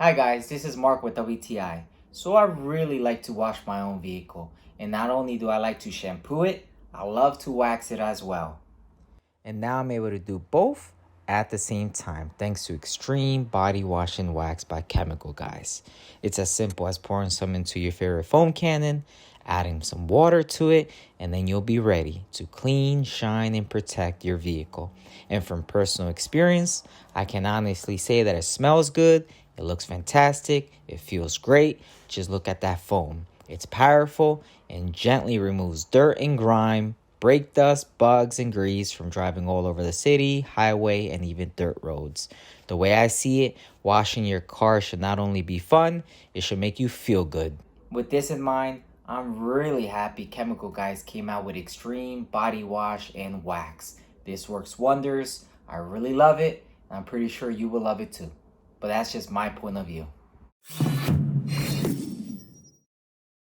Hi guys, this is Mark with WTI. So I really like to wash my own vehicle, and not only do I like to shampoo it, I love to wax it as well. And now I'm able to do both at the same time thanks to Extreme Body Wash and Wax by Chemical Guys. It's as simple as pouring some into your favorite foam cannon, adding some water to it, and then you'll be ready to clean, shine, and protect your vehicle. And from personal experience, I can honestly say that it smells good, it looks fantastic, it feels great. Just look at that foam. It's powerful and gently removes dirt and grime, brake dust, bugs, and grease from driving all over the city, highway, and even dirt roads. The way I see it, washing your car should not only be fun, it should make you feel good. With this in mind, I'm really happy Chemical Guys came out with Extreme Body Wash and Wax. This works wonders. I really love it. And I'm pretty sure you will love it too. But that's just my point of view.